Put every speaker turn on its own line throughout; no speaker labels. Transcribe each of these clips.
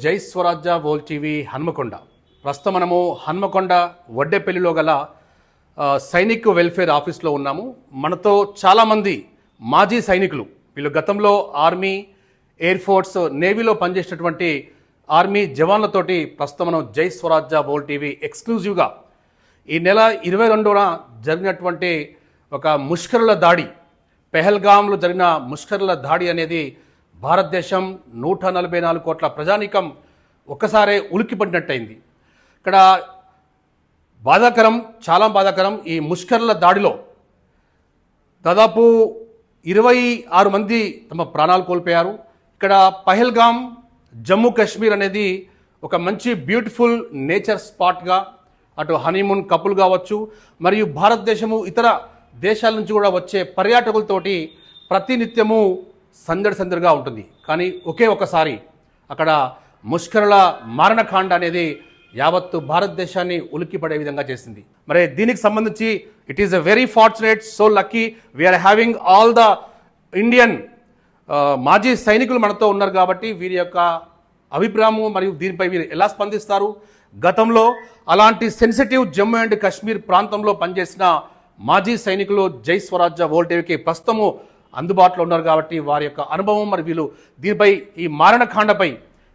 జై స్వరాజ్య వోల్ టీవీ హన్మకొండ. ప్రస్తుతం మనము హన్మకొండ వడ్డేపల్లిలో గల సైనిక్ వెల్ఫేర్ ఆఫీస్లో ఉన్నాము. మనతో చాలామంది మాజీ సైనికులు, వీళ్ళు గతంలో ఆర్మీ, ఎయిర్ ఫోర్స్, నేవీలో పనిచేసినటువంటి ఆర్మీ జవాన్లతోటి ప్రస్తుతం మనం జై స్వరాజ్య వోల్ టీవీ ఎక్స్క్లూజివ్గా ఈ నెల 22న జరిగినటువంటి ఒక ముష్కరుల దాడి, పెహల్గాంలో జరిగిన ముష్కరుల దాడి అనేది భారతదేశం 144 కోట్ల ప్రజానీకం ఒక్కసారే ఉలిక్కిపడినట్టయింది. ఇక్కడ బాధాకరం, చాలా బాధాకరం. ఈ ముష్కరుల దాడిలో దాదాపు 26 మంది తమ ప్రాణాలు కోల్పోయారు. ఇక్కడ పహల్గాం, జమ్మూ కాశ్మీర్ అనేది ఒక మంచి బ్యూటిఫుల్ నేచర్ స్పాట్గా, అటు హనీమూన్ కపుల్ కావచ్చు, మరియు భారతదేశము ఇతర దేశాల నుంచి కూడా వచ్చే పర్యాటకులతోటి ప్రతినిత్యము సందడిగా ఉంటుంది. కానీ ఒకే ఒకసారి అక్కడ ముష్కరుల మారణకాండ అనేది యావత్తు భారతదేశాన్ని ఉలిక్కిపడే విధంగా చేసింది. మరి దీనికి సంబంధించి it is a very fortunate, so lucky we are having all the Indian మాజీ సైనికులు మనతో ఉన్నారు. కాబట్టి వీరి యొక్క అభిప్రాయం మరియు దీనిపై వీరు ఎలా స్పందిస్తారు, గతంలో అలాంటి సెన్సిటివ్ జమ్మూ అండ్ కాశ్మీర్ ప్రాంతంలో పనిచేసిన మాజీ సైనికులు జై స్వరాజ్య వోల్ టీవీకి ప్రస్తుతము అందుబాటులో ఉన్నారు. కాబట్టి వారి యొక్క అనుభవం మరి వీళ్ళు దీనిపై, ఈ మారణకాండపై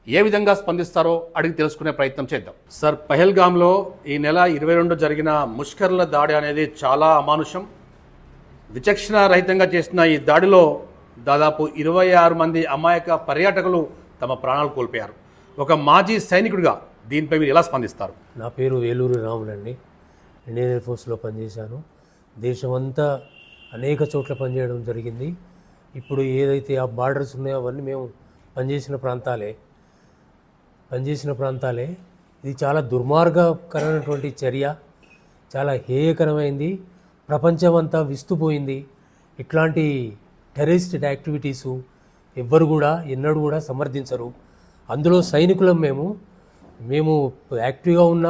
ఏ విధంగా స్పందిస్తారో అడిగి తెలుసుకునే ప్రయత్నం చేద్దాం. సార్, పహల్గాంలో ఈ నెల 22 జరిగిన ముష్కరుల దాడి అనేది చాలా అమానుషం. విచక్షణ రహితంగా చేసిన ఈ దాడిలో దాదాపు 26 మంది అమాయక పర్యాటకులు తమ ప్రాణాలు కోల్పోయారు. ఒక మాజీ సైనికుడిగా దీనిపై మీరు ఎలా స్పందిస్తారు?
నా పేరు వేలూరి రాములండి. ఇండియన్ ఎయిర్ ఫోర్స్లో పనిచేశాను. దేశమంతా అనేక చోట్ల పనిచేయడం జరిగింది. ఇప్పుడు ఏదైతే ఆ బార్డర్స్ ఉన్నాయో అవన్నీ మేము పనిచేసిన ప్రాంతాలే. ఇది చాలా దుర్మార్గకరమైనటువంటి చర్య, చాలా హేయకరమైంది. ప్రపంచమంతా విస్తుపోయింది. ఇట్లాంటి టెర్రరిస్ట్ యాక్టివిటీసు ఎవ్వరు కూడా ఎన్నడూ కూడా సమర్థించరు. అందులో సైనికులం మేము యాక్టివ్గా ఉన్న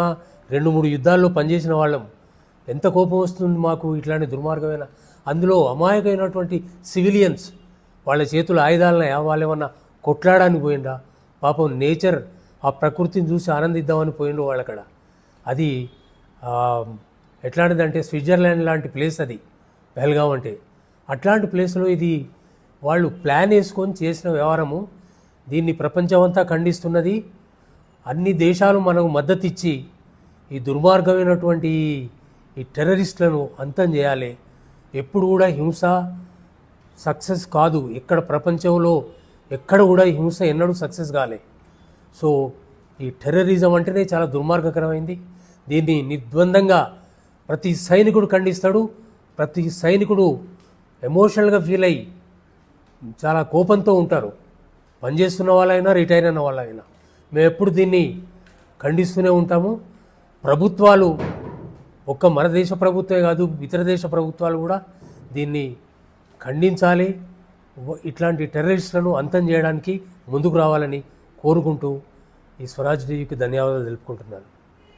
2-3 యుద్ధాల్లో పనిచేసిన వాళ్ళం. ఎంత కోపం వస్తుంది మాకు ఇట్లాంటి దుర్మార్గమైన, అందులో అమాయకమైనటువంటి సివిలియన్స్, వాళ్ళ చేతులు ఆయుధాలను వాళ్ళేమన్నా కొట్లాడడానికి పోయిందా? పాపం నేచర్, ఆ ప్రకృతిని చూసి ఆనందిద్దామని పోయిండు వాళ్ళు అక్కడ. అది ఎట్లాంటిదంటే స్విట్జర్లాండ్ లాంటి ప్లేస్ అది పహల్గాం అంటే. అట్లాంటి ప్లేస్లో ఇది వాళ్ళు ప్లాన్ వేసుకొని చేసిన వ్యవహారము. దీన్ని ప్రపంచమంతా ఖండిస్తున్నది. అన్ని దేశాలు మనకు మద్దతు ఇచ్చి ఈ దుర్మార్గమైనటువంటి ఈ టెర్రరిస్టులను అంతం చేయాలి. ఎప్పుడు కూడా హింస సక్సెస్ కాదు. ఎక్కడ ప్రపంచంలో ఎక్కడ కూడా హింస ఎన్నడూ సక్సెస్ కాలే. సో ఈ టెర్రరిజం అంటేనే చాలా దుర్మార్గకరమైంది. దీన్ని నిర్ద్వందంగా ప్రతి సైనికుడు ఖండిస్తాడు. ప్రతి సైనికుడు ఎమోషనల్గా ఫీల్ అయ్యి చాలా కోపంతో ఉంటారు. పనిచేస్తున్న వాళ్ళైనా, రిటైర్ అయిన వాళ్ళైనా. మేము ఎప్పుడు దీన్ని ఖండిస్తూనే ఉంటాము. ప్రభుత్వాలు, ఒక్క మన దేశ ప్రభుత్వమే కాదు, ఇతర దేశ ప్రభుత్వాలు కూడా దీన్ని ఖండించాలి. ఇట్లాంటి టెర్రరిస్టులను అంతం చేయడానికి ముందుకు రావాలని కోరుకుంటూ ఈ స్వరాజ్ టీవీకి ధన్యవాదాలు తెలుపుకుంటున్నాను.